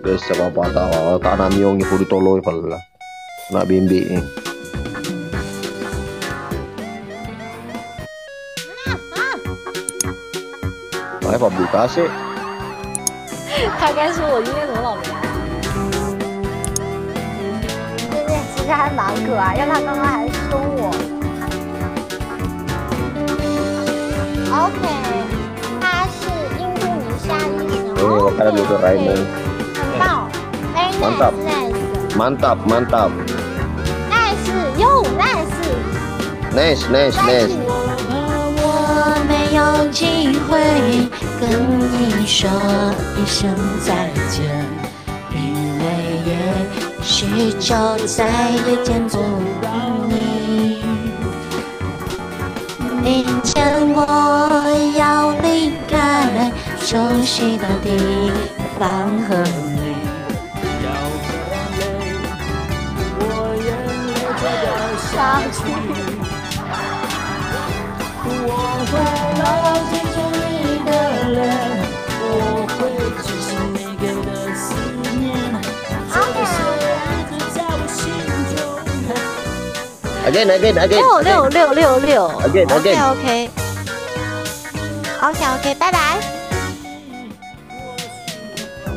Biasa apa tahu tanam yang puri toloi pala. Nak bimbi ni. 来把布卡些。他该说我今天怎么老没来？对对，其实还蛮可爱，要他刚刚还凶我。OK， 他是印度尼西亚医生。我看到那个Raymond。很棒。mantap。mantap mantap。nice， 哟 nice。nice nice nice。我没有机会跟你说一声再见，因为也许就再也见不到你。明天我要离开熟悉的地方和你，我眼泪就掉下去。我会牢牢记住你的脸，我会珍惜你给的思念，这些日子在我心中。Again again again。66666。Again again。OK， 拜拜。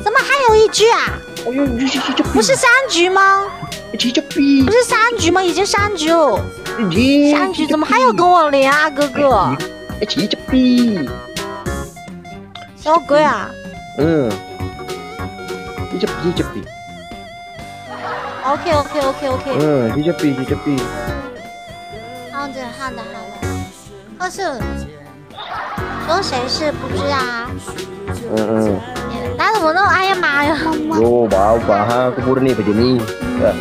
怎么还有一局啊？不是3局吗？不是3局吗？已经3局了。3局怎么还有跟我连啊，哥哥？什么鬼啊？OK。好的。可是说谁是不知道啊？那怎么弄？哎呀妈呀！Yo bawa kubur nih begini. Ya. Yo.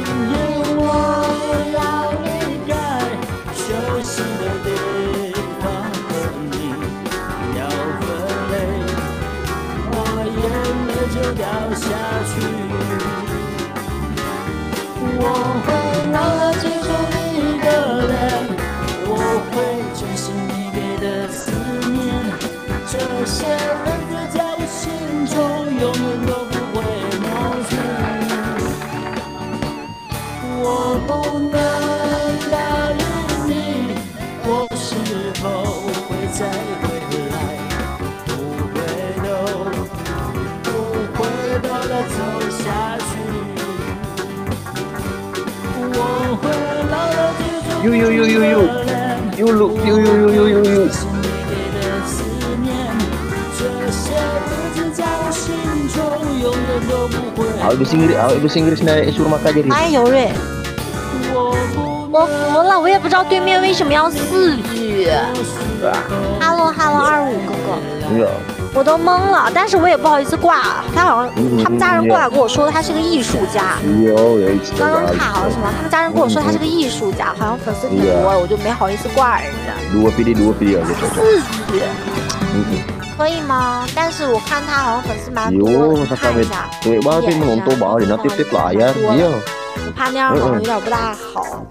Bahasa Inggris na suruh maka jadi。哎，尤瑞，我服了，我也不知道对面为什么要4局。Hello 25哥哥。我都懵了，但是我也不好意思挂。他好像他们家人过来跟我说他是个艺术家。刚刚看好像什么，他们家人跟我说他是个艺术家，好像粉丝挺多，我就没好意思挂人家。2 pilih 4局。可以吗？但是我看他好像粉丝蛮多的，看一下。对吧？对，menonton bahwa di notif layar，我怕那样好像有点不大好，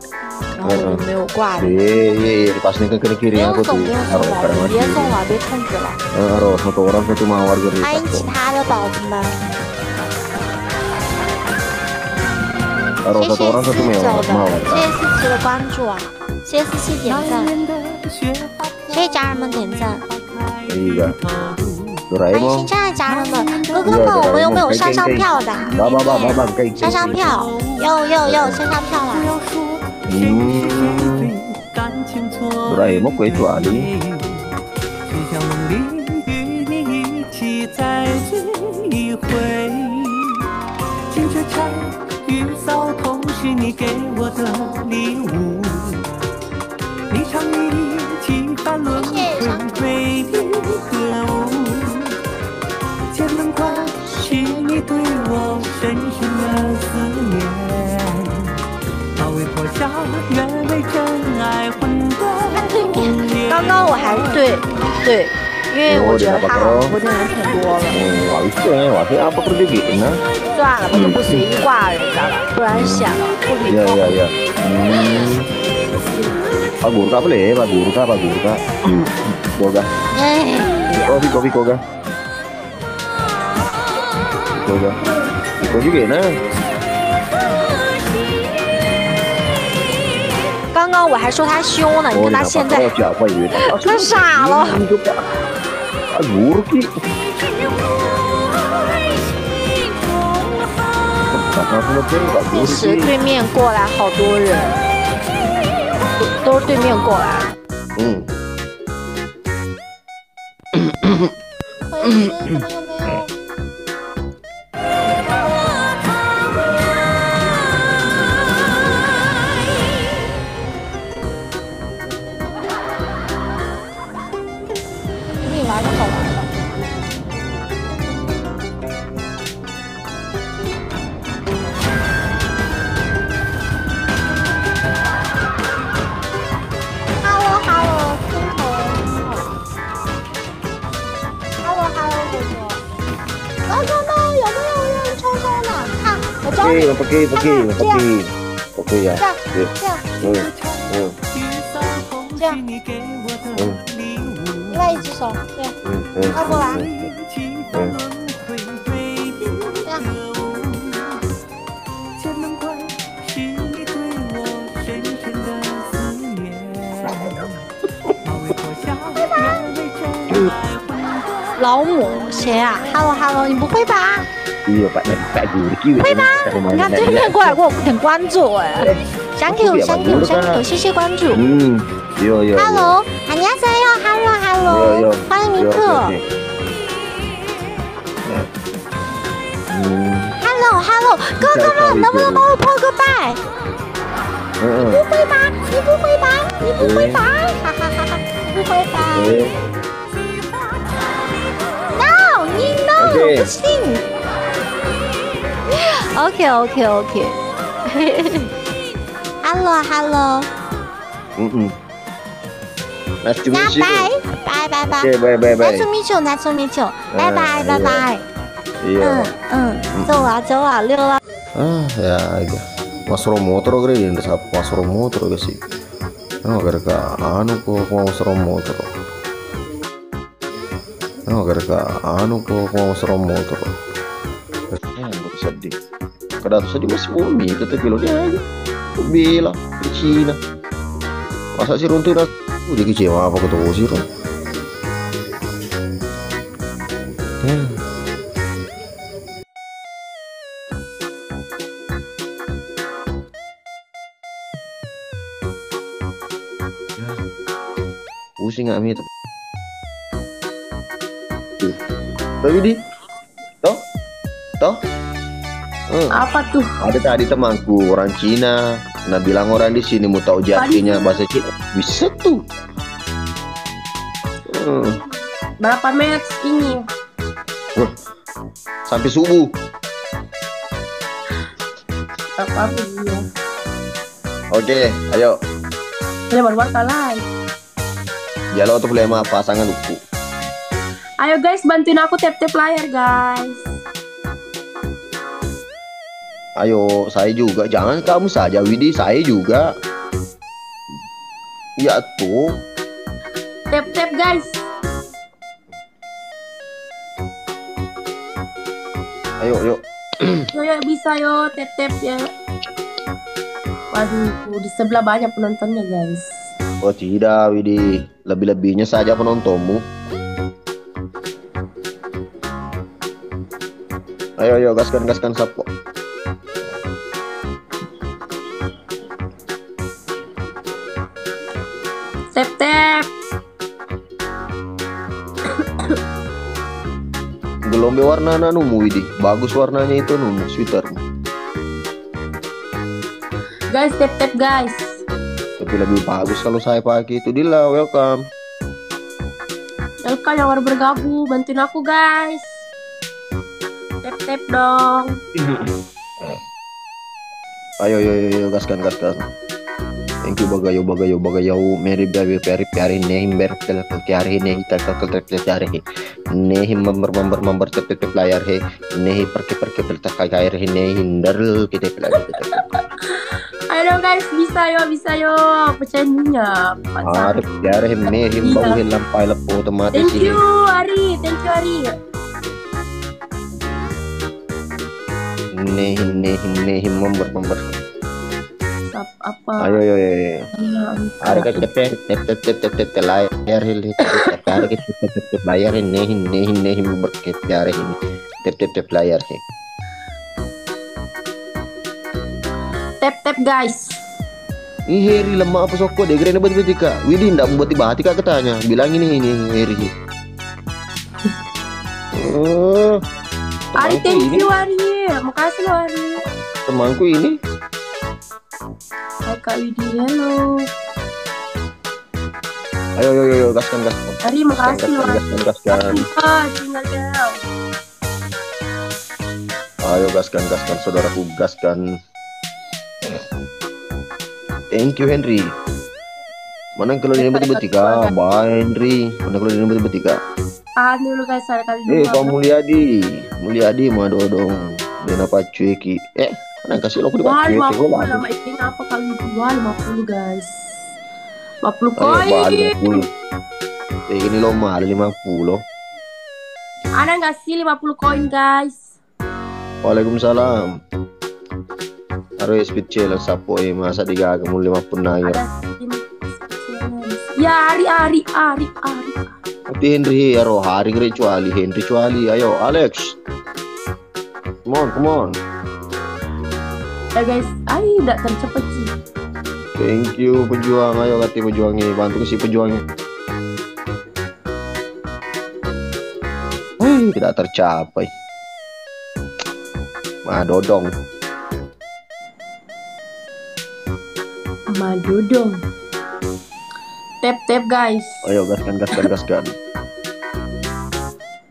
然后我就没有挂。pas nih ke kiri aku tuh。不用别送了，别控制了。Harus satu orang satu mawar gitu。欢迎其他的宝子们。Harus satu orang satu mawar。谢谢思琪的关注啊，谢谢思琪点赞，谢谢家人们点赞。欢迎新进来的家人们，哥哥们，我们有没有上票的？上票，有上票了。Doraemon quấy quả đi。刚刚我还对，因为我觉得他好像播的人挺多了。算了，我就不随意挂人家了，不然显得不礼貌。Pak Gurka boleh, Pak Gurka. Koga. Koga. Kau juga呢？刚刚我还说他凶呢，你看他现在他傻了。其实对面过来好多人，都是对面过来。嗯。回师怎么又没有？你玩的好玩的。Pakai ya. 这样，另外一只手，这样，靠过来，这样。老母谁啊 ？Hello， 你不会吧？会吧？你看对面过来给我点关注哎 ，Thank you， 谢谢关注。有。Hello， 안녕하세요，Hello， 欢迎尼克。Hello， 哥，能不能帮我破个拜？你不会吧？哈哈哈哈，不会吧 ？No， 不信。OK。Hello。Nice to meet you. 拜。Nice to meet you. 拜。走啊，溜了。Ya, masuk motor kali ini, masuk motor ke sih. Gara-gara anu kok masuk motor. Sedih. Kadang sedih masih umi, tetapi lo dia bela di Cina. Masa si Ron tuh udah kecewa apa ketemu si Ron? Pusing nggak itu? Tapi di, toh? Apa tuh? Ada tadi temanku orang Cina, nah bilang orang di sini mau tahu jadinya bahasa Cina bisa tuh. Berapa match ini? Sampai subuh. Apa dia? Oke, ayo. Ya baru kalah. Ya lo tuh problema pasangan luku. Ayo guys, bantuin aku tap-tap layar guys. Ayo, saya juga. Jangan kamu saja, Widi. Saya juga. Ya tuh. Tap-tap guys. Ayo. Yo bisa yo tap-tap ya. Waduh, di sebelah banyak penontonnya guys. Oh tidak, Widi. Lebih-lebihnya saja penontonmu. Ayo, gaskan sapo. Tap-tap. Gelombe warna numu, Widi. Bagus warnanya itu numu, sweatermu. Guys, tap-tap guys. Tapi lebih bagus kalau saya pakai itu. Dila, welcome. Welcome yang baru bergabung, bantuin aku guys. Tap-tap dong. Ayo, gaskan. Thank you bagayo. Meri pyari nehim berkel kyari nehi takal kyari nehi member tep layar he nehi perke beltak kayak he nehi hindar kita pelajari. Ayo guys, bisa yo. Pecahinnya. Arif kyari he nehi bau he lampai lepo otomatis. Thank you Ari. member. Sub apa? Ayo. Ada Ada tep layar ini. Ada tep layar ini berket layar ini. Tep layar ini. tap guys. Ini Heri lemah apa sokko deh keren buat betika. Widih ndak membuat hati kak katanya. Bilang ini Heri. Ari, thank you Ari. Makasih lo Ari. Temanku ini. Hai Kak Widi, hello. Ayo gaskan. Ari, makasih lo. Gaskan. Tinggal jauh. Ayo gaskan saudaraku gaskan. Thank you Henry. Mana kalau ini betika? Bye Henry. Mana kalau ini betika? Tahan dulu guys, ada kali dulu. Pak Mulyadi mah dodong. Dia apa cueki? Mana kasih lo aku Wah, dipakai 50 nama ini apa kali 2 50 guys. 50 koin. Ayo 50. Ini lo mahal 50. Ada nggak sih 50 koin guys? Waalaikumsalam. Harus speed challenge sapo masa digagam 50 naik. Ya Ari. Tapi Henry ya hari kecuali Henry cuali. Ayo Alex. Come on. Ya guys, ayo udah tercepat sih. Thank you pejuang. Ayo kati pejuangnya, bantu ke si pejuangnya. Tidak tercapai. Madodong. Tap guys. Ayo gaskan.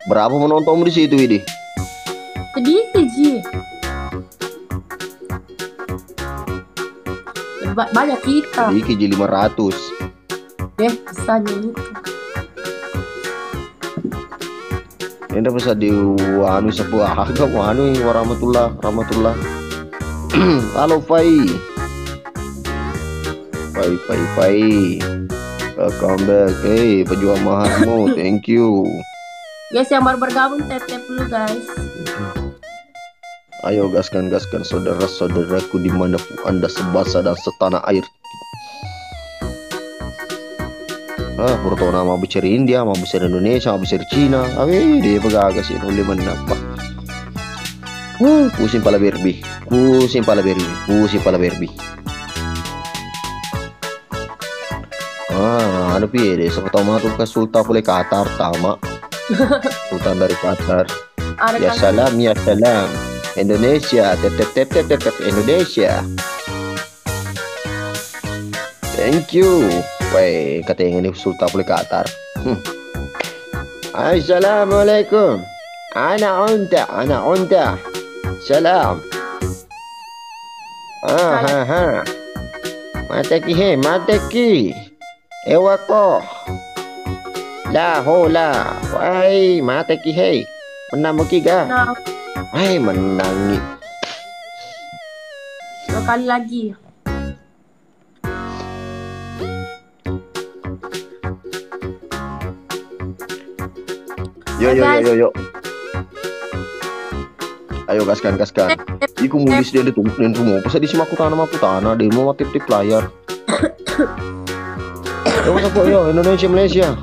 Berapa menonton di situ ini? Sedikit sih. Banyak kita. Sedikit 500. Bisanya itu. Ini bisa di sebuah harga warahmatullah. Halo Fai. Welcome back. Hey, pejuang maharmu. Thank you. Guys yang baru bergabung tap dulu guys. Ayo gaskan saudara-saudaraku dimanapun Anda sebangsa dan setanah air. Pertama mau bicara India, mau bicara Indonesia, mau bicara Cina. Dia pegagas sih boleh menapa. Pusing pala berbi. Anu piye seperti tuh ke Sultan boleh Qatar tama. Sultan dari Qatar. Ya salam. Indonesia, tep Indonesia. Thank you. Woi, katanya ini Sultan boleh Qatar. Assalamualaikum. Ana unta. Salam. Mateki. Ewako. La hola. Wai, mateki hei. Menang ga? Wai, menangi. 2 kali lagi. Yo. Ayo gaskan. Iku mulis dia ditunggu semua. Pas di simaku tanah dia mau tip layar. Yo Indonesia Malaysia.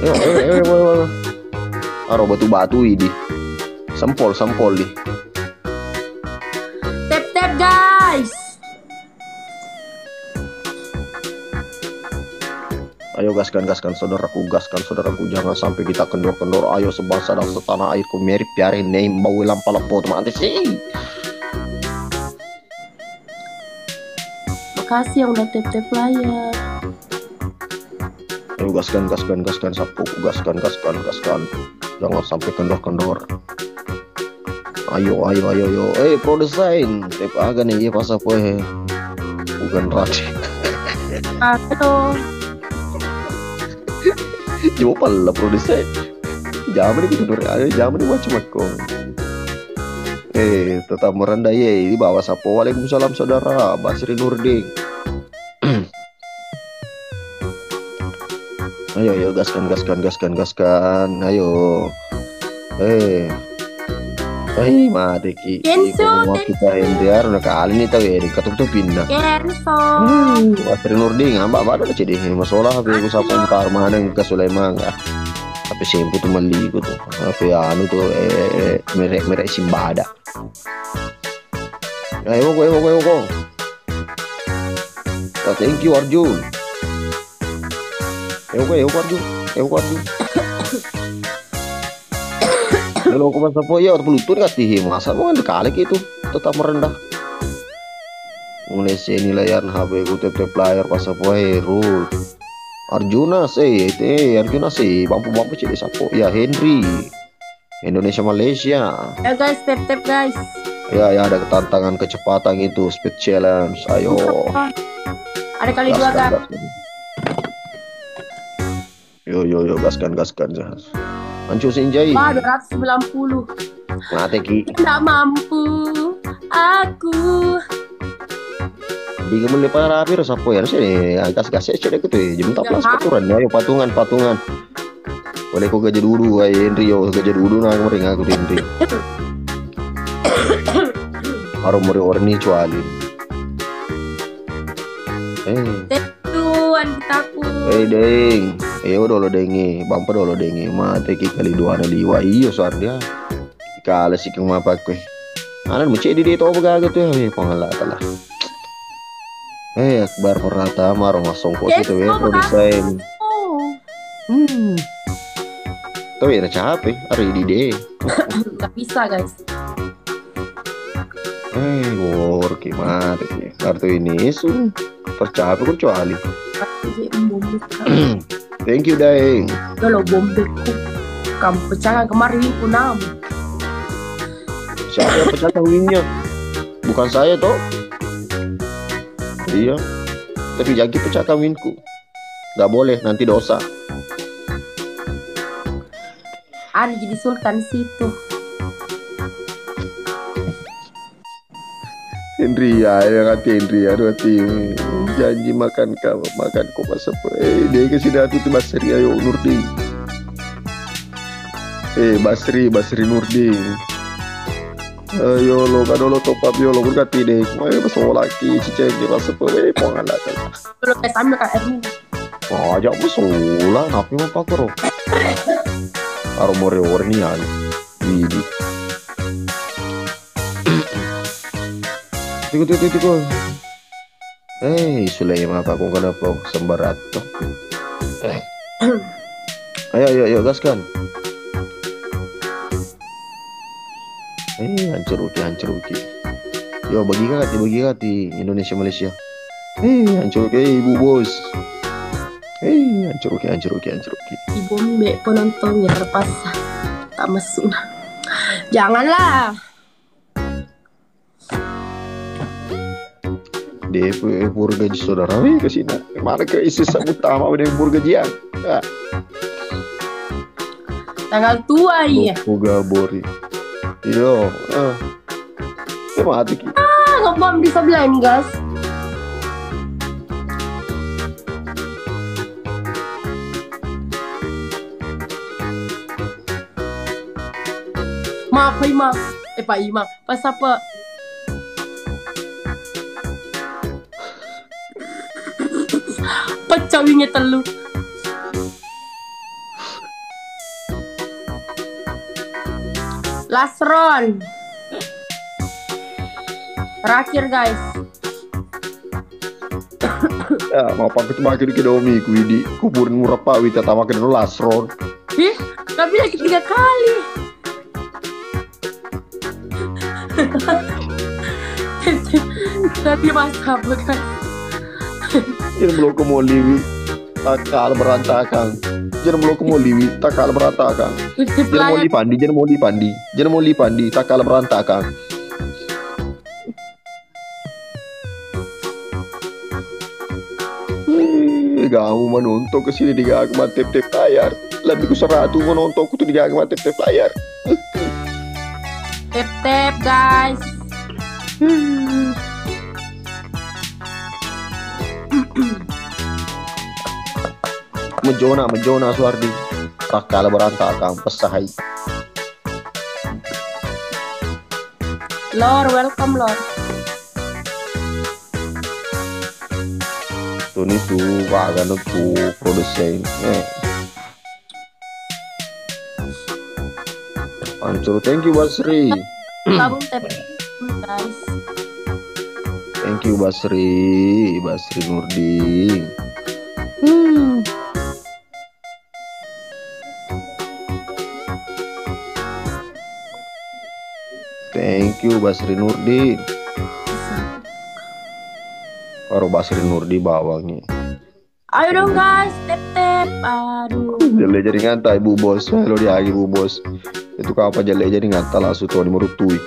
Yo. Aro batu ini. Sempol di. Tap guys. Ayo gaskan saudaraku jangan sampai kita kendor. Ayo sebangsa dan setanah airku mirip piare name bau lampala pot mati sih. Makasih yang udah tap layar. Ayo gaskan sapu gaskan. Jangan sampai kendor. Ayo. Pro design. Tep aga nih pas apa bukan rati. Halo. Coba pala pro design. Jangan macam aku. Tetap merendah di bawah sapu. Waalaikumsalam saudara Basri Nurdin. Ayo gaskan. Ayo. mati ki. Kenzo, Mau kita Hendriar udah kali nih tahu ya, ketuk pindah. Kenzo. Wasri Nurdin, mbak baru aja deh. Masalah HP ku sapon karma nang ke Sulaiman ya. HP sempu tuh meli ku tuh. HP anu tuh merek Simbada. Ayo kok. Thank you Arjun. Ayo Arjun. Kalau aku masa po ya pelutut kasih masa mau kali itu tetap merendah. Mulai sini layar HP ku tep layar pas po hero. Arjuna sih bampu jadi sapo ya Henry. Indonesia Malaysia. Ya guys, tap guys. Ya ada tantangan kecepatan itu speed challenge. Ayo. Ada kali dua kan. Yo gaskan. Hancur Sinjai. Wah, 290. Mati ki. Tidak mampu aku. Di mulai para api rasa po ya sih gas cedek itu jam 14 paturan ya patungan. Boleh kok gaji dulu Henry gaji dulu nang mering aku Henry. Harum warni cuali. Tuan kitaku. Deng. Dolo dengi, bamper dolo dengi. Mate ki kali dua na liwa iyo soar dia. Kala si kang mapak ko. Anan mo di dito baga gitu ya pangalata lah. Akbar perata maro masong ko itu pro design. Tuh ya capek, hari di deh. Gak bisa guys. Work mate ki. Kartu ini tercapek kecuali. Thank you Daeng. Kalau bombeku kamu pecahkan kemarin ku nam. Siapa yang pecahkan wingnya? Bukan saya toh. Iya. Tapi Jaki pecahkan wingku. Gak boleh nanti dosa. Ada jadi sultan situ. Henry ya Henry aduh tim janji makan kok pas apa dia ke sini tuh Basri ayo Nurdin Basri Nurdin ayo lo kado lo top up yo lo berkati deh ayo pas laki cicek dia pas apa pengalat Kalau sambil kak Erwin aja musulah napi mau pakai ro karo warni ya ini Tigo. Sulaiman apa kung kenapa sembarat to. Ayo gaskan. Hancur uki. Yo bagi kati Indonesia Malaysia. Hancur uki ibu bos. Hancur uki. Di bombe penontonnya terpaksa tak masuk. Janganlah. DP gaji saudara ke sini. Mana ke isi utama udah gajian. Tanggal tua ya. Boga bori. Yo. Mati ki. Ngebom di sebelah ini guys. Maaf Pak Imam. Pak Imam. Pas apa? Pecah wingnya telur. Last round. Terakhir guys. Ya, mau pakai tuh makin ke domi kuidi kuburin murah pak wita tak makin last round. Tapi lagi 3 kali. Tapi masa apa guys? Jangan belum ke Moliwi takal berantakan. Jangan belum ke Moliwi takal berantakan. Jangan mau dipandi takal berantakan. Kamu menonton ke sini di gagma tep layar. Lebih ku 100 menonton ku tuh di gagma tep layar. Tep guys. Mejona Suardi takal berantakan pesahai. Lor, welcome Lor. Tony tuh agak tuh produsen. Hancur, thank you Basri. Gabung tap guys. Thank you Basri Nurdin. Thank you Basri Nurdin. Baru Basri Nurdin bawangnya. Ayo dong guys, tap. Aduh. Jale jadi ngantai Bu Bos. Halo dia lagi Bu Bos. Itu apa jale jadi ngantai langsung tuh di merutui.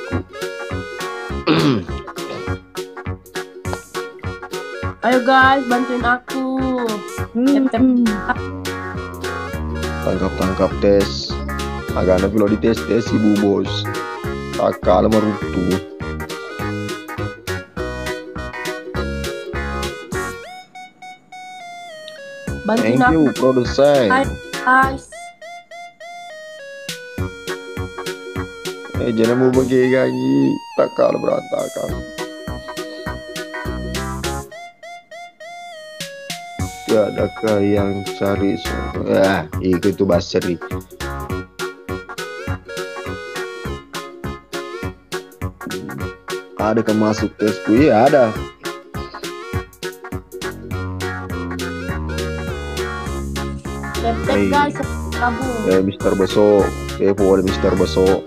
Ayo guys, bantuin aku. Tap. Tangkap tes. Agak anak di tes Ibu Bos. Takal merutu. Bantuin Thank aku. you produsen. Guys. Jangan mau bagi gangi. Takal berantakan. Tiadakah yang cari itu Basri. Ada yang masuk tesku? Iya ada. Tap guys, kabur. Mister Baso. Boleh Mister Baso.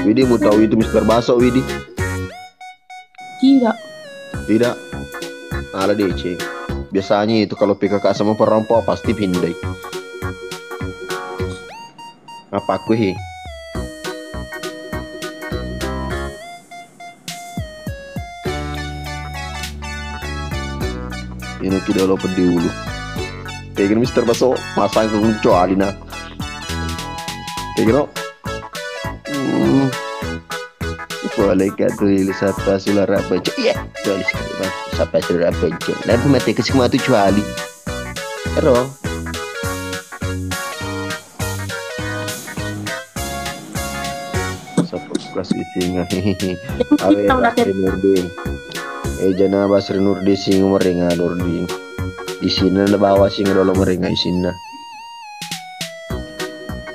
Widi mau tahu itu Mister Baso Widi? Tidak. Ada DC. Biasanya itu kalau PKK sama perampok pasti pindah. Apa aku he? Ini kita lo pedih dulu. Kayak gini Mister Baso masang ke kecuali nak. Kayak gini. Boleh tulis siapa suara baca? Iya, tulis siapa suara baca. Dan mati ke semua tu cuali. Ero. Siapa kasih singa? Awe Basri Nurdin. Jana Basri Nurdin singa merenga Nurdin. Di sini ada bawa singa dalam merenga di sini.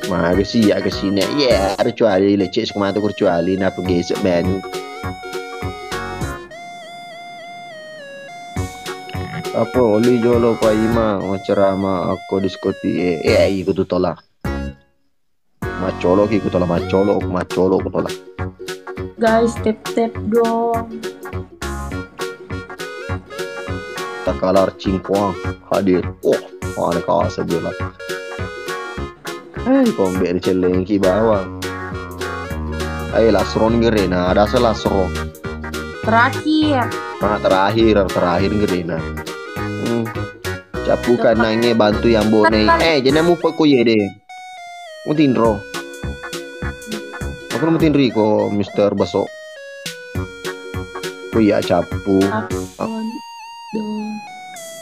Makasih ya kesini. Ya, ada cuali lecet semua tu kecuali nak pergi menu. Apa oli jolo Pak Ima ceramah aku diskusi ikut tu tolak. Macolo ikut tolak macolo ikut tolak. Guys, tap dong. Takalar cingkuang hadir. Ada kawasan jelas. Kombe di celeng ki bawang. Lasron gerena, ada selasron. Terakhir gerena. Capukan nange bantu yang bonai. Jangan mupa ko ye deh. Mutinro. Aku mutinri ko Mister Baso. Ko ya capu.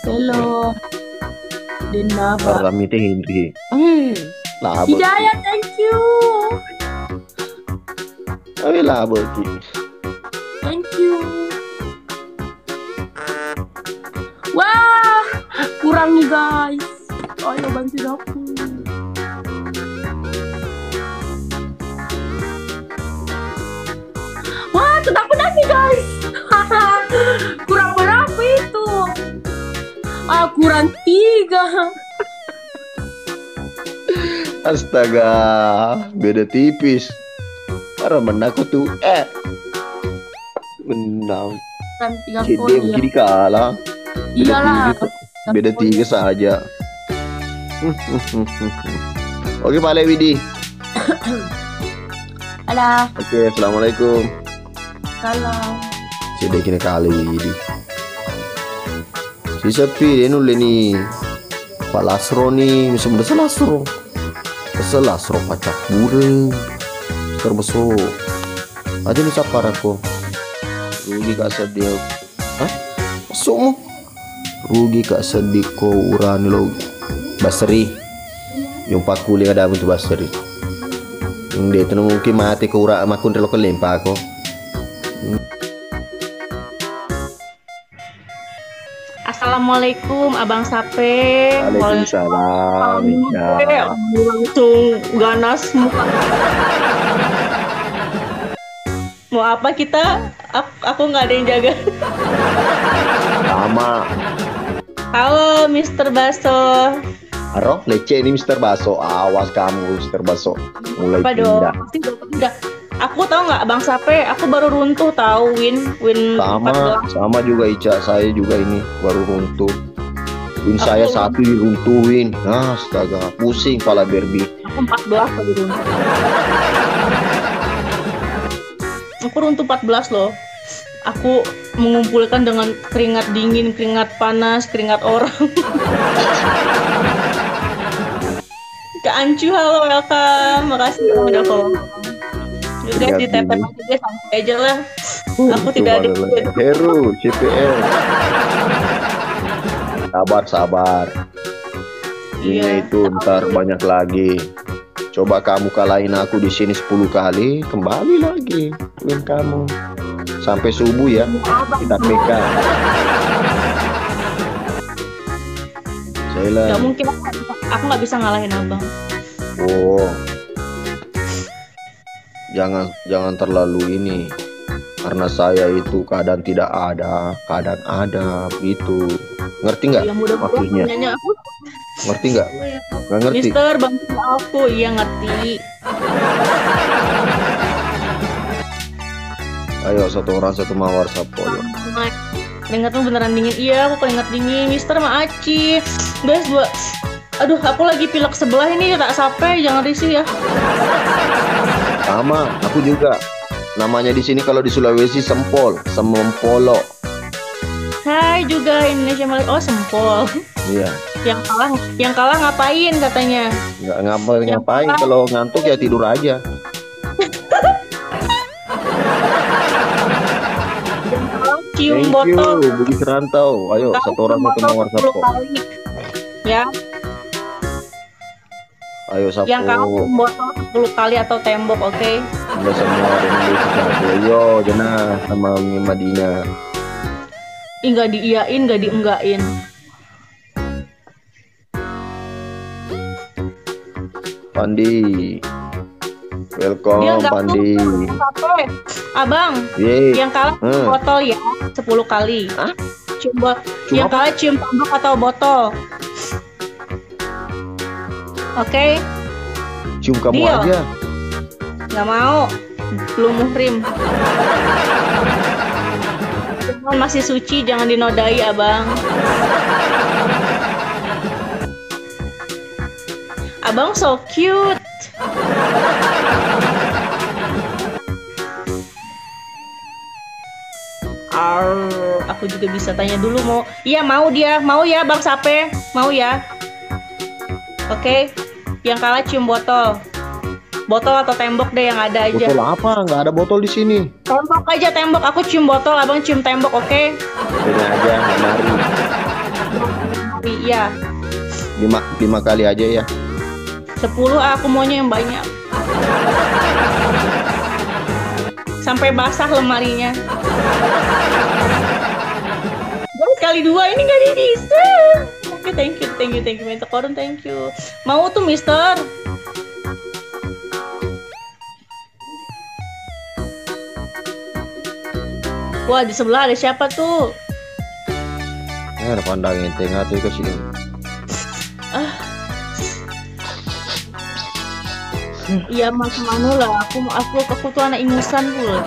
Hello. Denapa. Kami teh Henry. Labo. Hidayah, thank you. Labo ki. Thank you. Wah, kurang nih guys. Ayo bantu aku. Wah, tetap pedas nih guys. Kurang berapa itu? Kurang 3. Astaga, beda tipis. Para menakut tuh. Menang. Kurang 3 Cedem kiri kalah. Iyalah. Beda 3 saja. Oke, Pak Widi. Halo. Oke, assalamualaikum. Salam. Cedem kini kali Widi. Si sepi dia nulis nih. Pak Lasro nih, bisa mudah Selasro pacak bureng terbesok aja nih saparako rugi kak sedih masuk rugi kak sedih ko urani lo Basri yang 40 ada untuk Basri Hindi ito mungkin mati ko ura makun relo kelimpa ako. Assalamualaikum Abang Sape. Waalaikumsalam. Ya. Langsung ganas muka. Mau apa kita? Aku nggak ada yang jaga. Sama. Halo Mr. Baso. Aro, lece ini Mr. Baso. Awas kamu Mr. Baso. Mulai Apa dong? pindah. Pasti udah. Aku tahu nggak Bang Sape, aku baru runtuh tahu win Sama, 14. sama juga Ica. Saya juga ini baru runtuh. Win saya satu diruntuhin. Nah, astaga, pusing kepala Barbie. Aku 14 lagi runtuh. Aku runtuh 14 loh. Aku mengumpulkan dengan keringat dingin, keringat panas, keringat orang. Kak Ancu, halo, welcome. Makasih udah follow. Guys, di TP aja sampai aja lah. Aku tidak ada. Heru, CPL. Sabar. Ini Iya. itu ntar banyak lagi. Coba kamu kalahin aku di sini 10 kali, kembali lagi win kamu. Sampai subuh ya, kita PK. Saya Gak mungkin aku nggak bisa ngalahin abang. Oh, jangan terlalu ini. Karena saya itu kadang tidak ada, kadang ada, gitu. Ngerti nggak Ya mudah-mudahan maksudnya? nanya aku. Ngerti nggak? Nggak ngerti. Mister, bantu aku. Iya ngerti. Ayo satu orang satu mawar sapo. Ayo. Keringatmu beneran dingin. Iya, aku keringat dingin. Mister sama Aci. Guys, aduh, aku lagi pilek sebelah ini tak sampai. Jangan risih ya. Sama, aku juga. Namanya di sini kalau di Sulawesi sempol, sempolo. Hai juga Indonesia Malaysia. Oh, sempol. Iya. Yang kalah ngapain katanya? Nggak ngapain kalau ngantuk ya tidur aja. Cium Thank botol. you, Budi Serantau. Ayo satu orang satu mawar 10 sapo. kali. Ya, Ayo sapo. yang kalah cium botol 10 kali atau tembok, oke? Udah semua ada Indonesia sapo. Yo, jenah sama Umi Madina. Ih, nggak diiyain, nggak dienggain. Pandi. Welcome Dia nggak Pandi. Sampai. Abang, Yeay. yang kalah cium botol ya 10 kali. Hah? Cium apa? yang kalah cium tembok atau botol. Oke, Cium kamu Deal. aja. nggak mau. Belum muhrim. Jangan masih suci, jangan dinodai, abang. Abang so cute. Aku juga bisa tanya dulu mau. Iya mau dia, mau ya Bang Sape, mau ya. Oke, yang kalah cium botol. Botol atau tembok deh yang ada aja. Botol apa? Nggak ada botol di sini. Tembok aja tembok. Aku cium botol, abang cium tembok, oke? Ini aja, lemari. Iya. 5 kali aja ya. 10 aku maunya yang banyak. Sampai basah lemarinya. Guys, kali 2 ini nggak bisa. Oke, thank you. Minta korun, thank you. Mau tuh, Mister. Wah, di sebelah ada siapa tuh? Ada pandangin tengah tuh ke sini. Iya, mas mana lah. Aku tuh anak ingusan pula.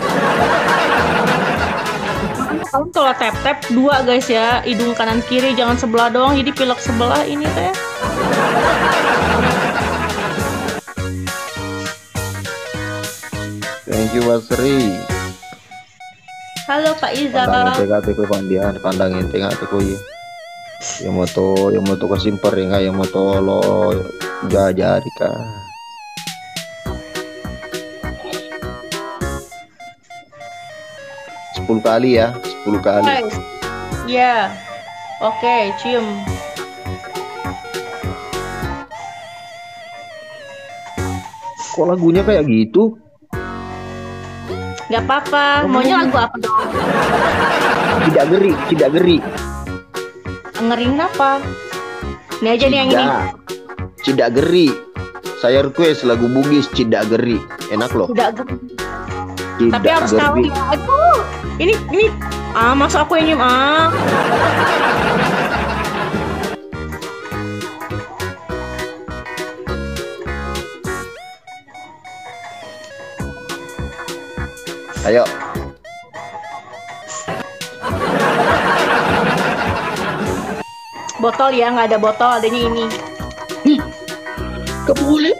Kalian kalau tap 2 guys ya, hidung kanan kiri, jangan sebelah doang. Jadi pilek sebelah ini teh. Thank you Basri. Halo Kak Iza. Pandangin tengah pandian, pandangin tengah tuh ya. Yang moto kesimper ya, yang moto lo jajari kah. Sepuluh kali ya, 10 kali. Guys. Ya. Oke, cium. Kok lagunya kayak gitu? Gak apa-apa. Maunya lagu apa dong? Tidak geri, tidak geri. Ngering apa? Ini aja nih yang ini. Tidak geri. Saya request lagu Bugis Tidak Geri. Enak loh. Tidak. Tapi harus tahu ya. Aduh. Ini. Masa aku yang nyium Ayo. Botol ya, nggak ada botol, adanya ini. Gak boleh.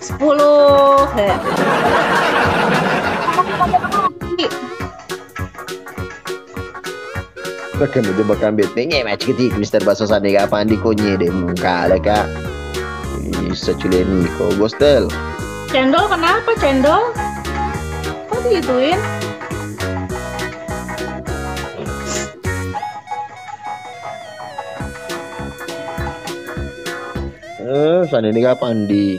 Sepuluh. Bakal betenge match ketik Mister Baso Sane kapan di konye deh muka ada kak. Bisa culeni kok Gostel. Cendol kenapa cendol? Kok digituin? Sana ini kapan di?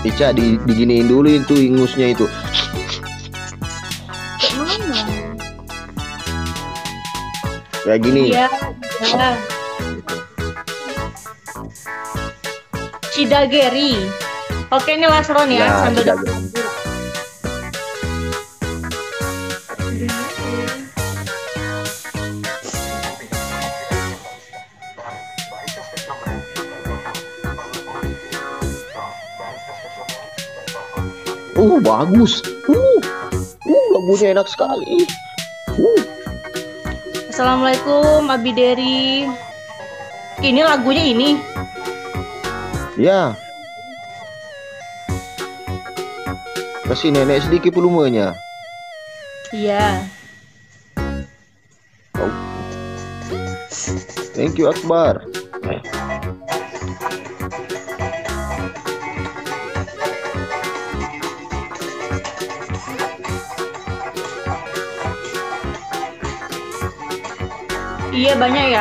Ica diginiin dulu itu ingusnya itu. Kayak gini. Iya. Cidageri. Oke, ini last round ya, sambil bagus. Lagunya enak sekali. Assalamualaikum Abideri. Ini lagunya ini. Ya. Kasih nenek sedikit volumenya. Iya. Oh. Thank you Akbar. Iya banyak ya.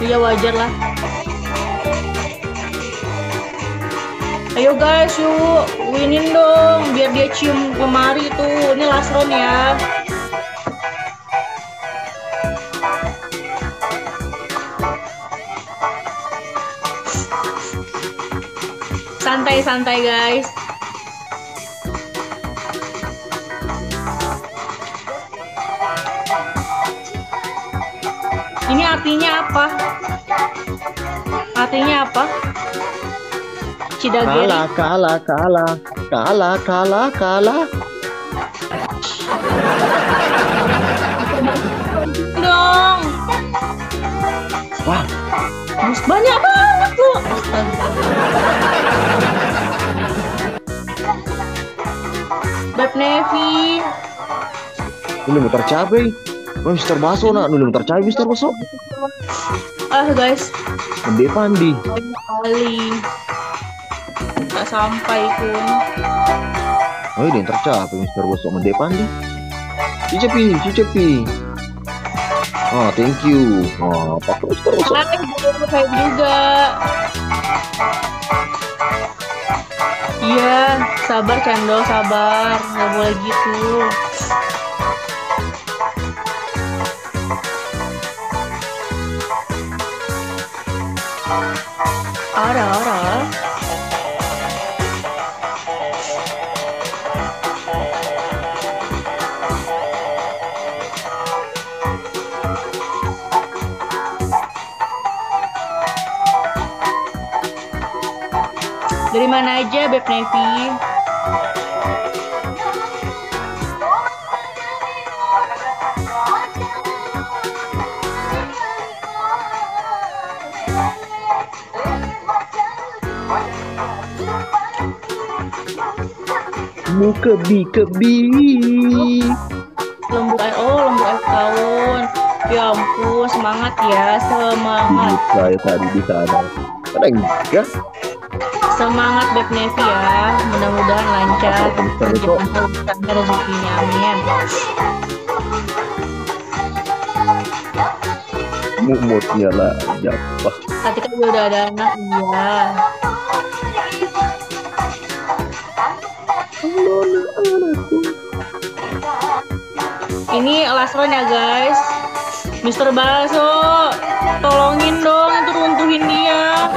Iya wajar lah. Ayo guys, yuk winin dong biar dia cium lemari tuh. Ini last round ya. Santai-santai guys. Ini artinya apa? Artinya apa? Cidageri. Kalah. Dong. Wah, Banyak banget lu. Beb Nevi. ini muter cabai. Mister Baso nak, ini muter cabai Mister Baso. Guys. Gede pandi. Kali. Tak sampai pun. Ini tercapai Mister Baso gede pandi. Cicepi. Thank you. Pakai Mister Baso. Saya juga. Iya, sabar Cendol, sabar. Nggak boleh gitu. Ora. Dari mana aja Beb Nevi? Mu kebi. Lembu air tahun. Ya ampun, semangat ya, semangat. Saya tadi di sana. Ada enggak? Semangat Beb Nevi ya. Mudah-mudahan lancar. Betul. Lancar rezekinya, amin. Mumutnya lah, siapa? Ketika gue udah ada anak, iya. Ini last round ya guys. Mr. Baso, tolongin dong, itu runtuhin dia.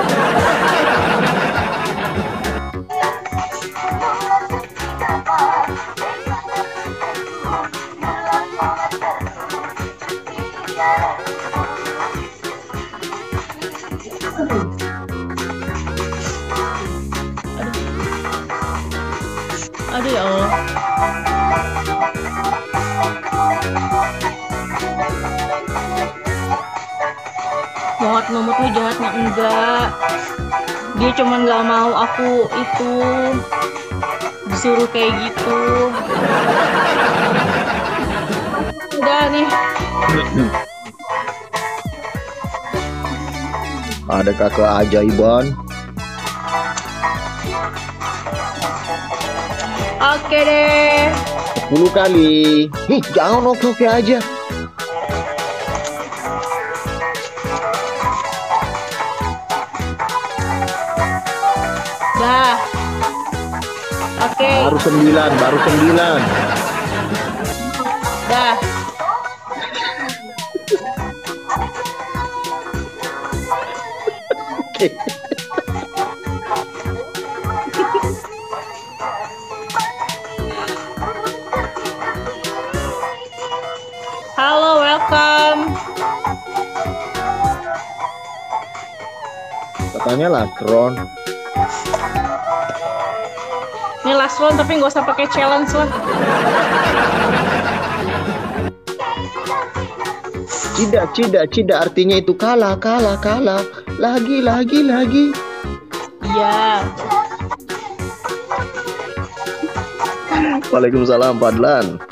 Aduh ya Allah. Momotnya jahatnya enggak. Dia cuman nggak mau aku itu disuruh kayak gitu. Udah nih. Ada kakak ajaiban. Oke deh. 10 kali. Jangan oke aja. Dah. Oke. Baru 9. Dah. Oke. Halo, welcome. Katanya Latron. Ini last round tapi nggak usah pakai challenge lah. Tidak artinya itu kalah. Lagi. Iya. Waalaikumsalam Padlan.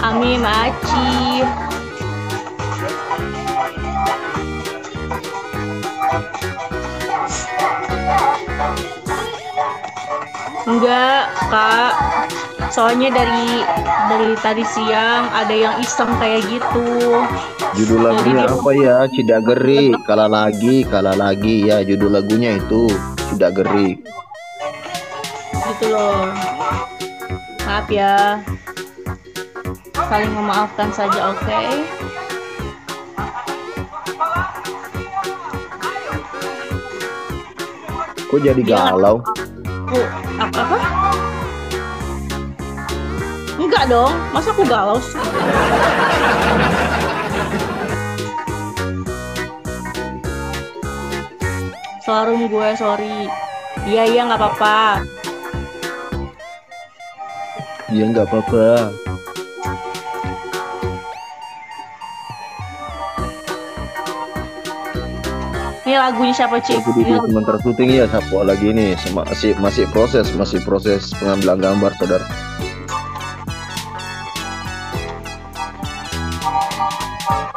Amin Aci. Enggak, Kak. Soalnya dari tadi siang ada yang iseng kayak gitu. Judul lagunya apa ya? Tidak Geri. Kalah lagi ya. Judul lagunya itu Tidak Geri. Gitu loh. Maaf ya. Saling memaafkan saja, oke? Kok jadi galau? Apa? Enggak dong, masa aku galau sih? Sorum gue, sorry. Iya, nggak apa-apa. Iya nggak apa-apa. Ini lagunya siapa, Cik? Aku di sementara syuting ya, sapu lagi ini masih proses pengambilan gambar, saudara.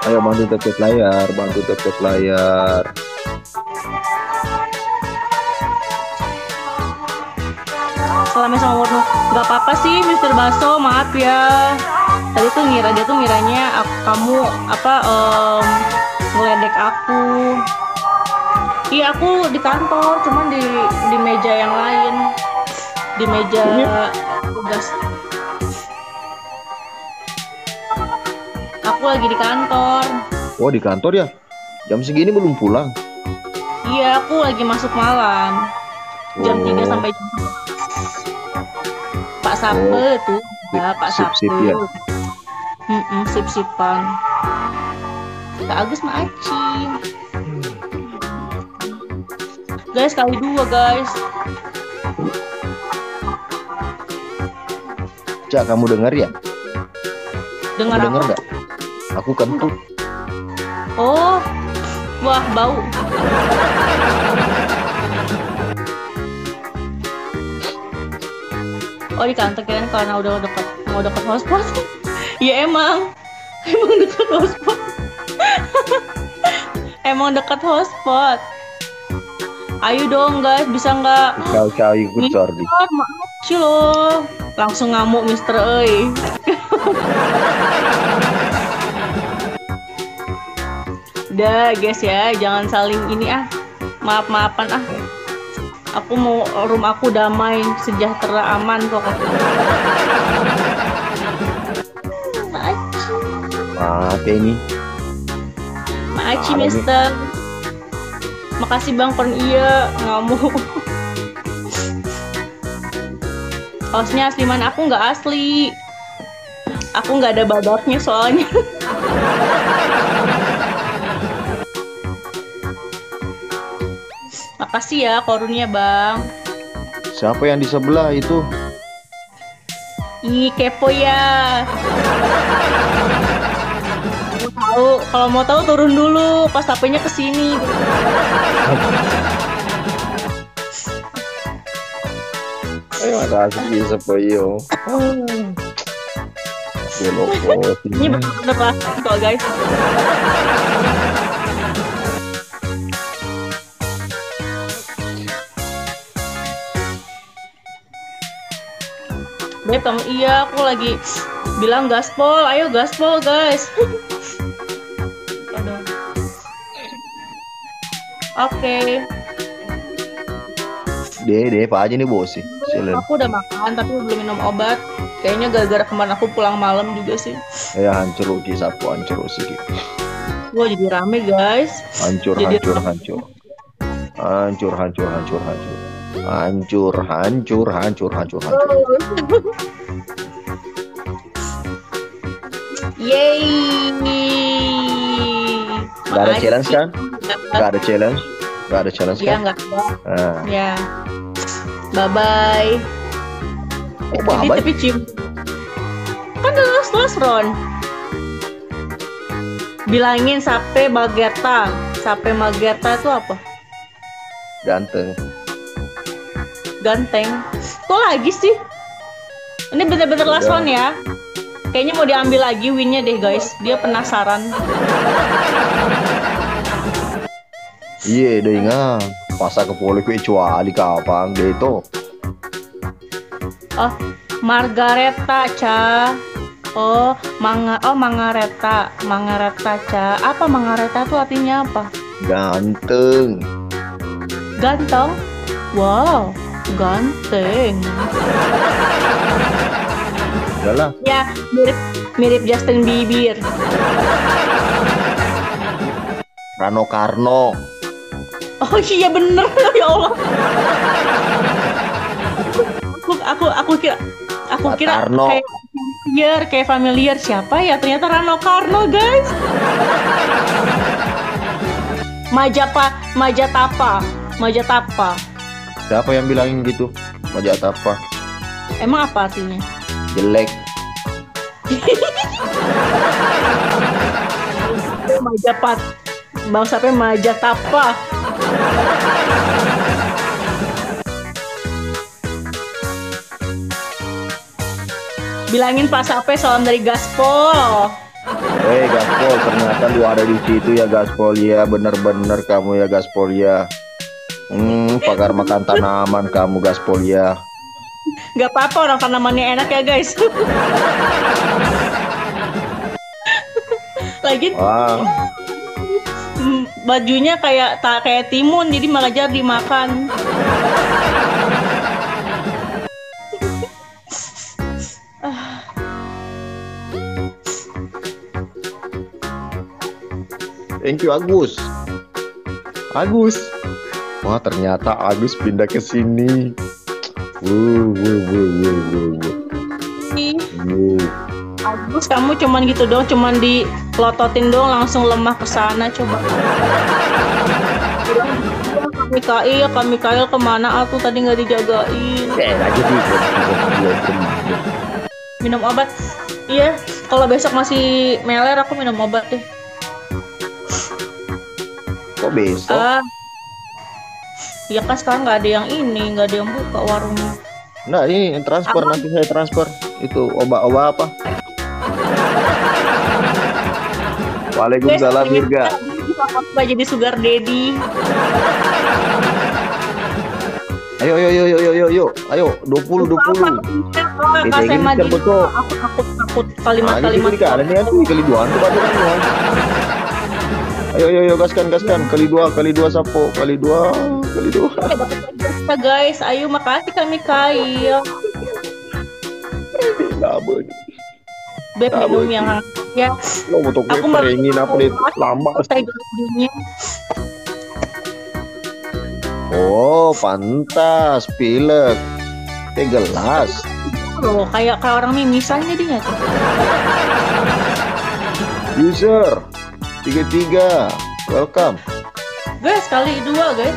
Ayo bantu tap layar. Salamnya sama Warno. Gak apa-apa sih, Mr. Baso, maaf ya. Tadi tuh dia tuh ngiranya kamu ngeledek aku. Iya, aku di kantor, cuman di meja yang lain, di meja tugas. Aku lagi di kantor. Oh, di kantor ya? Jam segini belum pulang? Iya, aku lagi masuk malam. Jam 3 sampai jam 4. Pak Sape tuh, ya Pak Sape. Sip ya. Sip-sipan. Kak Agus sama Aci. Guys, kali 2 guys. Cak, kamu dengar ya? Dengar apa? Dengar nggak? Aku kentut. Oh, wah bau. Oh, di kantor kirain karena udah mau dekat hotspot. Ya emang dekat hotspot. Emang dekat hotspot. Ayo dong guys, bisa nggak? Ciao ikut Jordi. Maaf sih lo. Langsung ngamuk Mister Oi. Udah guys ya, jangan saling ini maaf-maafan Aku mau room aku damai, sejahtera, aman pokoknya. Maaf ini. Makasih Mister. Makasih Bang Pern iya ngamuk. Hostnya asli mana? Aku nggak asli. Aku nggak ada badatnya soalnya. Makasih ya korunnya Bang. Siapa yang di sebelah itu? Ih kepo ya. Kalau mau tahu turun dulu pas HP-nya kesini. Ayo makasih sepoyo. Ini bener-bener pasti kok guys. Beb, kamu iya, aku lagi bilang gaspol, ayo gaspol guys. Oke. Deh, Pak aja nih bos sih. Aku udah makan tapi belum minum obat. Kayaknya gara-gara kemarin aku pulang malam juga sih. Ya hancur Ki sapu hancur sih. Wah jadi rame guys. Hancur. Yeay. Gak ada challenge kan? Gak ada challenge Iya kan? nggak ada. Nah. Ya. Bye bye. Bye-bye. Tapi cium. Kan udah last Ron. Bilangin Sape Mageta. Sape Mageta itu apa? Ganteng. Kok lagi sih? Ini bener-bener last one ya. Kayaknya mau diambil lagi winnya deh guys. Dia penasaran. Iya deh ingat. Pasa ke poli kecuali kapan gitu. Oh, Margareta Ca. Mangareta Ca. Apa Mangareta itu artinya apa? Ganteng. Wow, ganteng. Udahlah. Ya, mirip Justin Bieber. Rano Karno. Oh iya bener ya Allah. Aku kira Karno. kayak familiar siapa ya, ternyata Rano Karno guys. Majatapa. Siapa yang bilangin gitu? Majatapa. Emang apa artinya? Jelek. Bang Sape Majatapa. Bilangin Pak Sape salam dari Gaspol. Gaspol, ternyata lu ada di situ ya Gaspol ya, bener-bener kamu ya Gaspol ya. Pakar makan tanaman kamu Gaspol ya. Gak apa-apa orang tanamannya enak ya guys. Lagi bajunya kayak timun jadi malah jadi dimakan. Thank you Agus. Wah ternyata Agus pindah ke sini. Agus kamu cuman gitu doang, cuman dilototin doang langsung lemah ke sana coba. Mikael kemana aku tadi nggak dijagain. Minum obat. Iya, kalau besok masih meler aku minum obat deh. Kok besok? Ya kan sekarang nggak ada yang buka warungnya. Nah ini transfer nanti saya transfer itu obat apa? Waalaikumsalam Mirga. Apa jadi sugar daddy? Ayo 20. Kak saya maju. Aku takut kalimat-kalimat. Kali ini aku kali 2 tuh baru kan. Ayo gaskan kali 2 sapo kali 2. Dapat guys, ayo makasih kami Kail. Beb minum yang hangat ya. Lo mau toko peringin apa nih lama. Oh, pantas pilek. Teh gelas. Loh, kayak orang mimisan jadinya tuh. User 33. Welcome. Guys, kali 2 guys.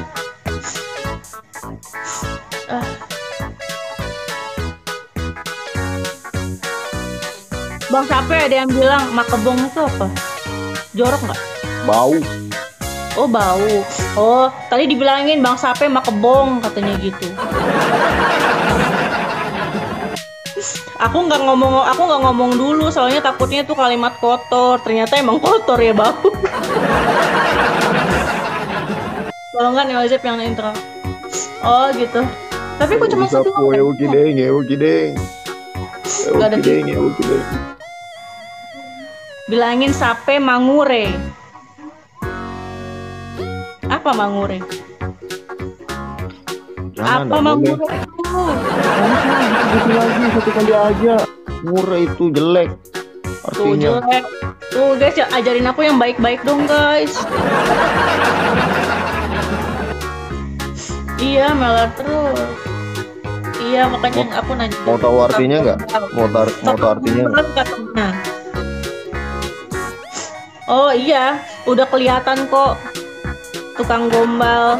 Bang siapa ada yang bilang makebong itu apa? Jorok nggak? Bau. Oh bau. Oh tadi dibilangin Bang Sape makebong katanya gitu. Aku nggak ngomong dulu soalnya takutnya tuh kalimat kotor. Ternyata emang kotor ya bau. Kalau nggak Neozep yang intro. Oh gitu. Tapi aku cuma satu. Gideng. Gak ada Gideng. Bilangin Sape mangure. Apa mangure? Apa mangure itu? Satu kali aja. Murah itu jelek. Artinya. Tuh guys, ya, ajarin aku yang baik-baik dong guys. Iya melar terus. Iya makanya aku nanya. Mau tahu artinya nggak? Mau tahu artinya? Oh iya, udah kelihatan kok tukang gombal.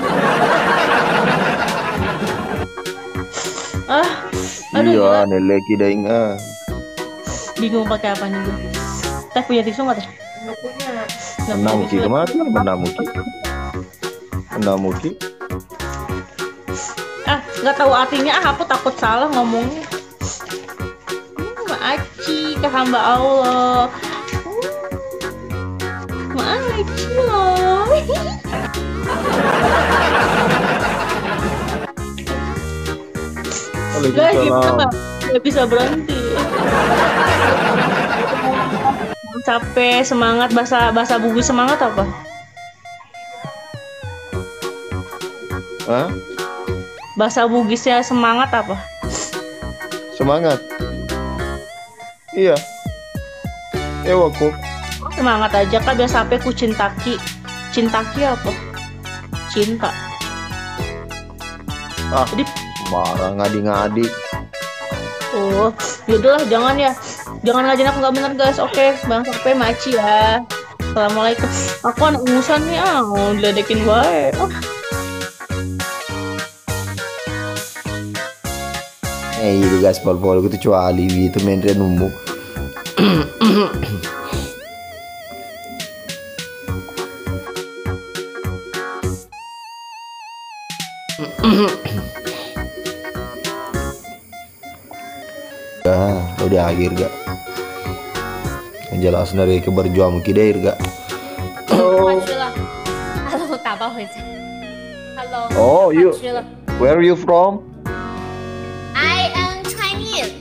Aduh. Iya, nelek kidaing Bingung pakai apa nih gue. Teh punya tisu nggak teh? Nggak punya. Menamuki kemana? Menamuki. Nggak tahu artinya. Aku takut salah ngomongnya. Maaci ke hamba Allah. Maaci loh. Guys, gimana? Nggak bisa berhenti. Capek, semangat, bahasa bubu semangat apa? Hah? Bahasa Bugisnya semangat apa? Semangat. Iya. Ewaku. Semangat aja kan biasa apa ku cintaki. Cintaki apa? Cinta. Jadi marah ngadi-ngadi. Oh, yaudahlah jangan ya. Jangan ngajarin aku nggak bener guys. Oke, Bang Sape maci ya. Assalamualaikum. Aku anak umusan nih, diledekin gue. Itu guys, pol-pol itu kecuali itu main numuk. Udah akhir gak? Yang jelas dari keberjuang kidair gak? Hello， 打包回家。Hello。 Oh, where are you from? I am Chinese.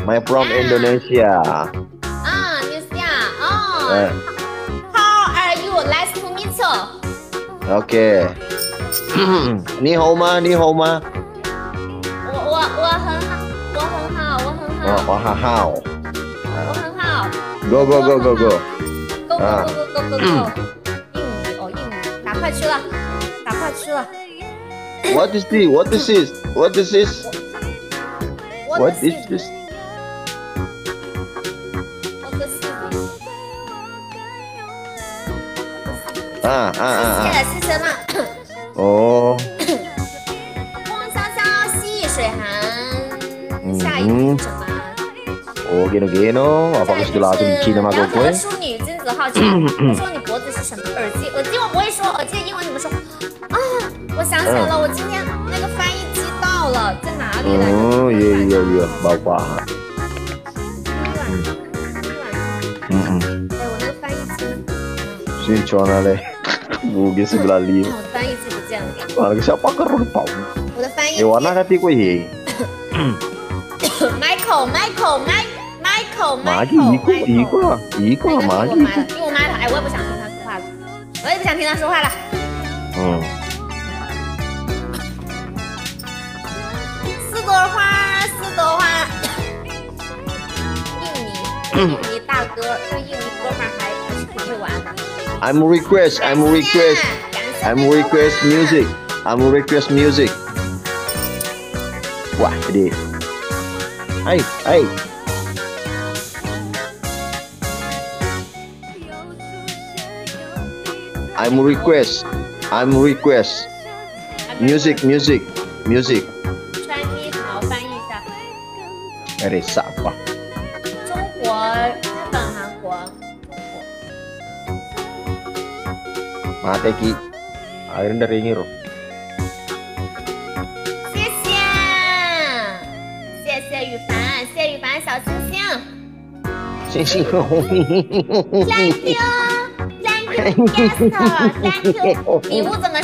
My from Indonesia. Indonesia. How are you? Nice to meet you. Okay. 你好吗？我很好。Go。 Go。 英语，打快吃了。 What is this?谢谢啦。哦。风萧萧，细水寒，下一句什么？ Oh, gino. Apa gusto lahat ng China magkukuha? 淑女君子好逑。说你脖子是什么？耳机我不会说，耳机的英文怎么说？我想起来了，我今天那个翻译机到了，在哪里来着？Oh, iya, bapak. 我那个翻译机呢？ Sini cuana deh. Bugis sebelah liu. 翻译机不见了。 Siapa kerupau? 翻译。 warna kati ko eh. Michael， Magi iko Magi。因为我妈的，哎，我也不想听他说话了，我也不想听他说话了。嗯。四朵花。印尼大哥，这印尼哥们还是挺会玩的。I'm request music. Wah, gede. Hai. I'm request. Music. Chinese， 好，翻译一下。Ada siapa? 中国、日本、韩国。 Mate ki. Akhirnya dari Ngiro. 谢谢羽凡小星星。星。 Thank you, Thank you。礼物怎么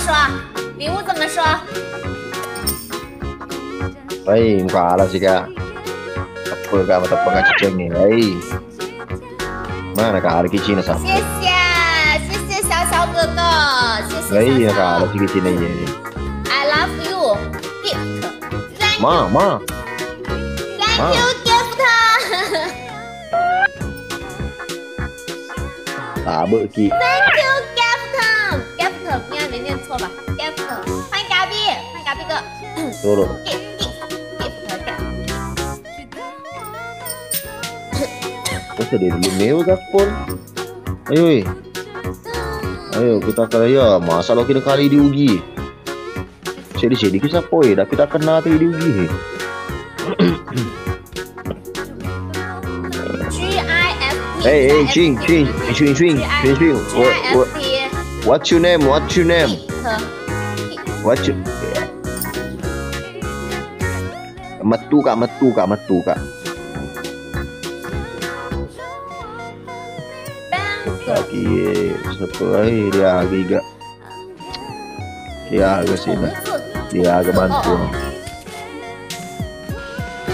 说？ Ay, kalah sih kak. Apa kak mata pengaceng nih? Ay, mana kak ada Cina sama? 谢谢小哥哥，谢谢。Ay, kak ada sih Cina ini. I love you, gift. Ma. Thank you, gift. Tabe ki. Thank you, gift. 应该没念错吧 ？gift， 欢迎嘎逼哥。 Turun. Terus ada dulu Neo Gaspol. Ayo kita kaya masa lo kini kali diuji. Sedih kita poi, dah kita kena tu diuji. Hey, Ching. What's your name? Metu kak. Lagi seperti dia agak sini, dia agak bantu.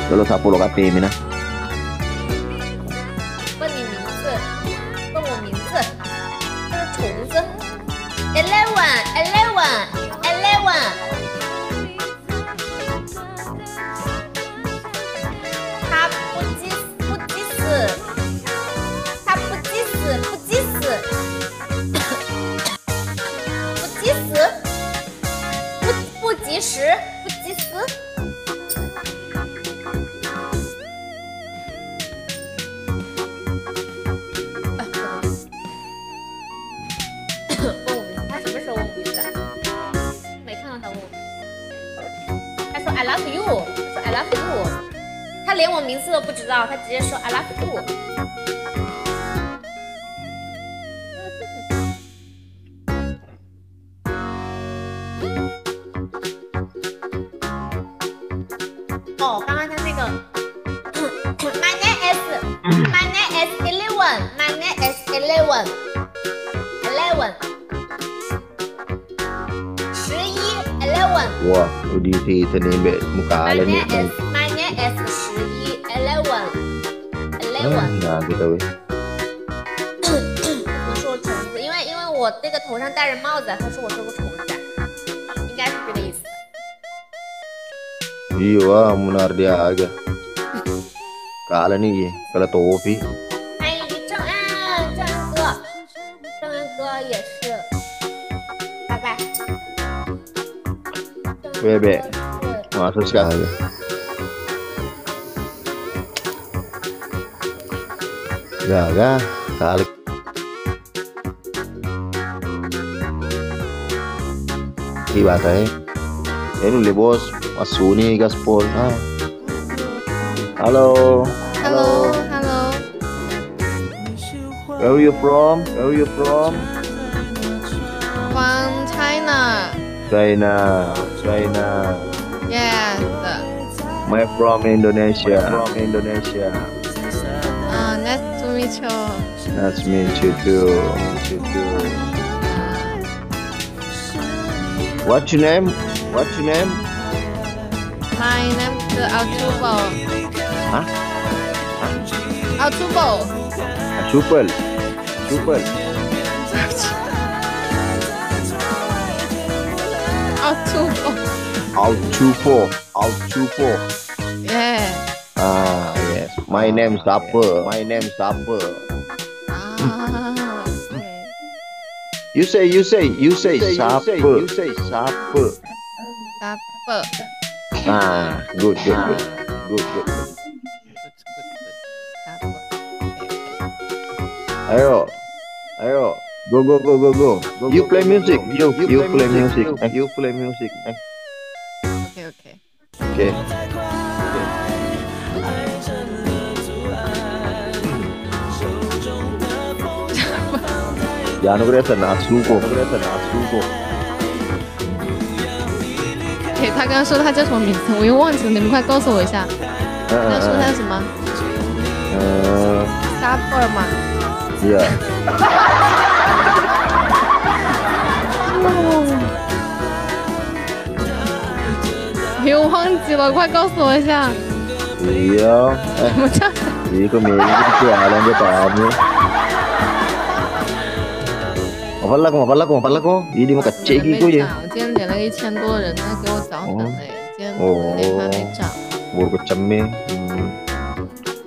Kalau siapa lo kata ini nah? 问你名字，问我名字，这是虫子。11，他不计死，不及时。问我名字，他什么时候问我名字？没看到他问我。他说 I love you， 他连我名字都不知道，他直接说 I love you。 哦，刚刚他那个 My name is 11 My name is 11 Wah, udah di sini muka ala ni. My name is 11 Nah, kita weh. 怎么说虫子？因为我这个头上戴着帽子，他说我是个虫子，应该是这个意思。 Iya, benar dia agak. Kala nih, kalau topi. 欢迎正安哥也是，拜拜。 Bebe, masuk sekali. Gaga, kali. Ibaratnya, ini lu bos, masuk nih gaspol. Halo. Where are you from? From China. China. Yes. My from Indonesia. Nice to meet you. Nice to meet you too. What's your name? My name is Arturo. Hah? Arturo. Supel. Supel. Arturo. Altupo. Altupo. Yeah. Ah, yes. My name Saper. My name Saper. Ah. Okay. You say Saper. You say Saper. Saper. Ah, good. Good. Saper. Ayo. Go. You play music. You play music. You play music. Okay. Okay. Jangan kelihatan asuko.他刚刚说他叫什么名字，我又忘记了，你们快告诉我一下。他说他什么？Saper 吗？ Iya. 我又忘记了，快告诉我一下。 Iya. 怎么叫？ Iko meron jualan dia kamu. Mapala ko. Hindi mo ka-check 没 ko 涨 ya. 我今天连了1000多人，他给我涨粉嘞。今天连还没涨。 Baru keceme.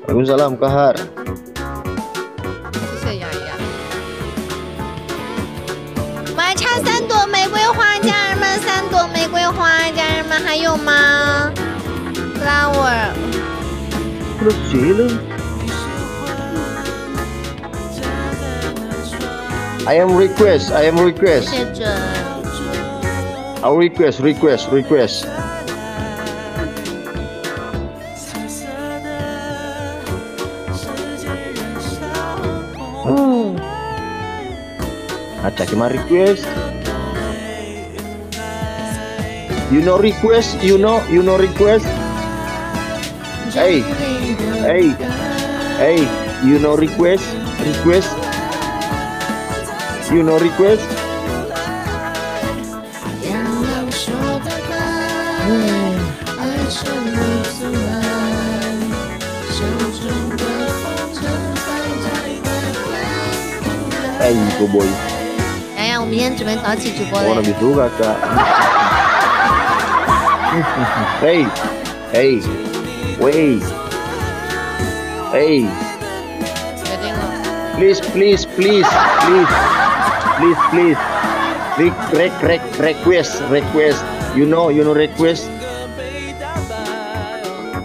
Waalaikumsalam Kahar. 谢谢雅雅。我还差3朵玫瑰花，家人们，3朵玫瑰花，家人们还有吗 ？Flower。 Terus sila. I am request. 谢准。 I'll request. Acak ma request. You know request. Hey. You know request. You know request. Hey, go boy. 洋洋，我明天准备早起直播 Mau 嘞。 lebih suka kak. Hey. Wait. Hey. 决定了。 Please. Request. You know request.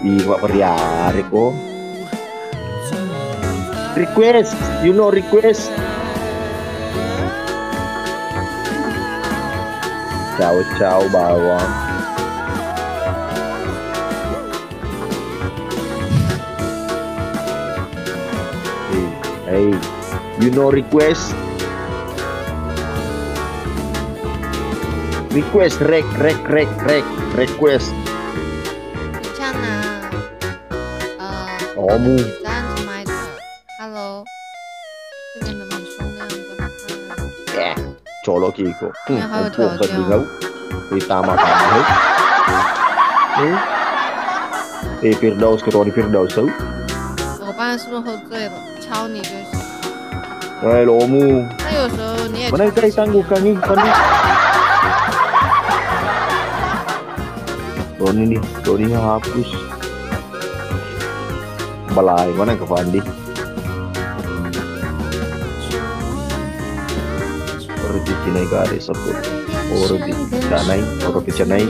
Ih, Pak Periari kok. Request. You know request. Ciao bawang. Hey, you know request. Request request. 这样呢？哦木。在按着麦的。Hello， 这边怎么说那样子吗？ Colok iko. Yang harus Puasa tahu. bingau. Ditama kamu. Firdaus ketua di Firdaus tahu. 我爸是不是喝醉了？敲你就行。 Lomu. 那有时候你也 Mana kau tangguhkan ni? Doni hapus. Balai mana ke Fandi? Orang di Cina gari sebut. Orang di Canai.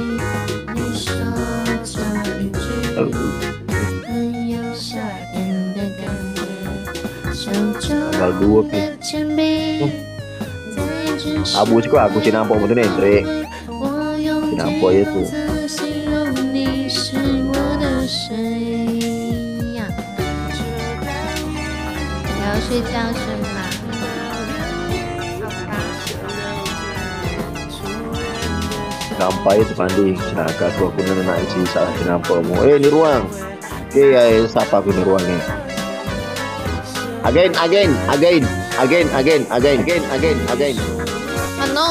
Tanggal 2 ke. Abu sih kok aku Cinampok betul nih, Andre. Cinampok itu. 要睡觉是吗？ Sampai itu Fandi. Sinaga aku nak isi salah Cinampok mu. Ni ruang. Okay, siapa aku ni ruangnya? Again. No.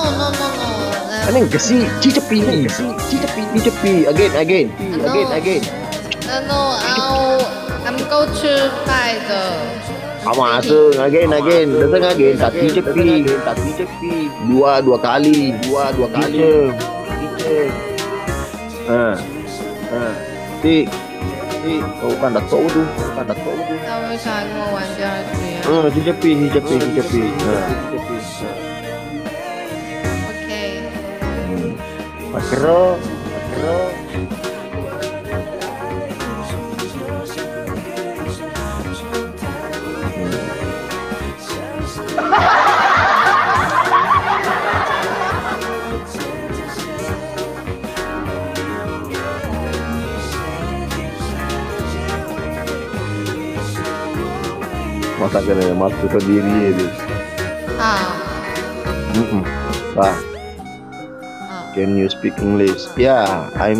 Aneh kasih cicepi, cicepi, again. No, I'm go to buy the. Masuk, again, datang again, tak cicepi, dua kali, cice. Ti, kau kan dah tahu tu. 那为啥跟我玩第二局啊 cicepi. ？OK， Makro. Masa kena masuk ke diri dia. 好， Wah, 好， can you speak English? Yeah, I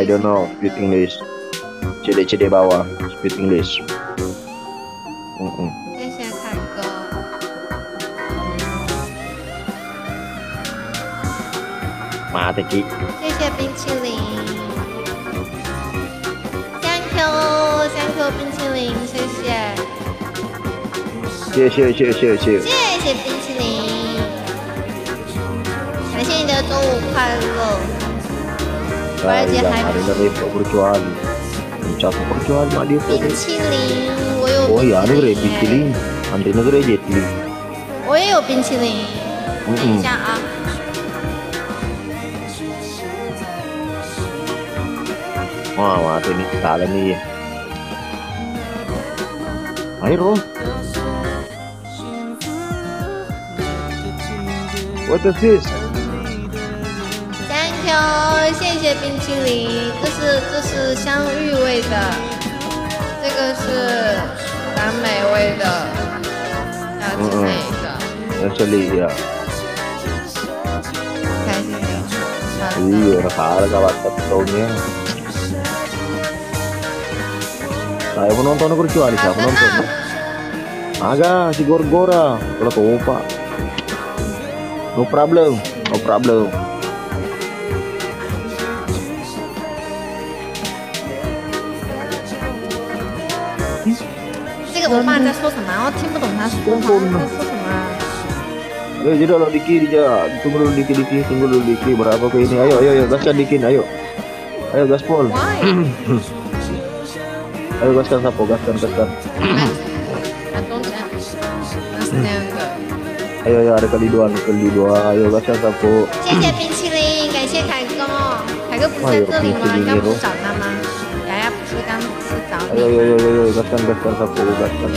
don't know speak English. Cede bawah speak English. 谢谢凯哥。Mati ki. 谢谢冰淇淋，Thank you 冰淇淋，谢谢，谢。谢谢冰淇淋，感谢你的周五快乐，华尔街还 Ada dari berjual. Jatuh berjual mak dia. 冰淇淋，我有 Oh ya, ada 冰 dari 淇 pikirin. 淋， Anda negeri jetli. 我也有冰淇淋，等一下啊， Wah, mati nih, salah nih. Air loh. What is this? Thank you，谢谢冰淇淋，这是香芋味的，这个是蓝莓味的，还有青莓的， Actually, ya. 开心的，好的。 Iya, salah kawan tahunnya. Saya penonton berjual, siapa 好的 penonton? 呢， Agak si Gorgora, kalau kau pak. No problem. 这个我爸在说什么？我听不懂他说话，他在说什么啊？ Ayo jadi lo dikit aja, tunggu dulu dikit. Berapa ke ini? Ayo, gaskan dikit, ayo gaspol. Why？ Ayo gaskan sapo, gaskan. I don't understand。 Ayo ada kali dua, ayo gaskan sapo. 谢谢冰淇淋，感谢凯哥，凯哥不是在这里吗？刚不是找他吗？雅雅不是刚是找你？ Ayo, gaskan sapo, gaskan.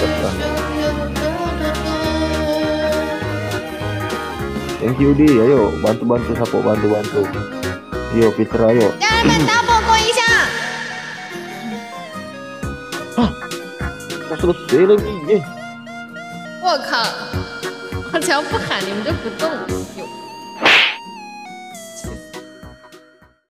Thank you Di, ayo bantu sapo, bantu. Ayo Fitra, ayo. 家人们 double 过一下。 Kau selesai lagi, 我靠！我只要不喊你们就不动。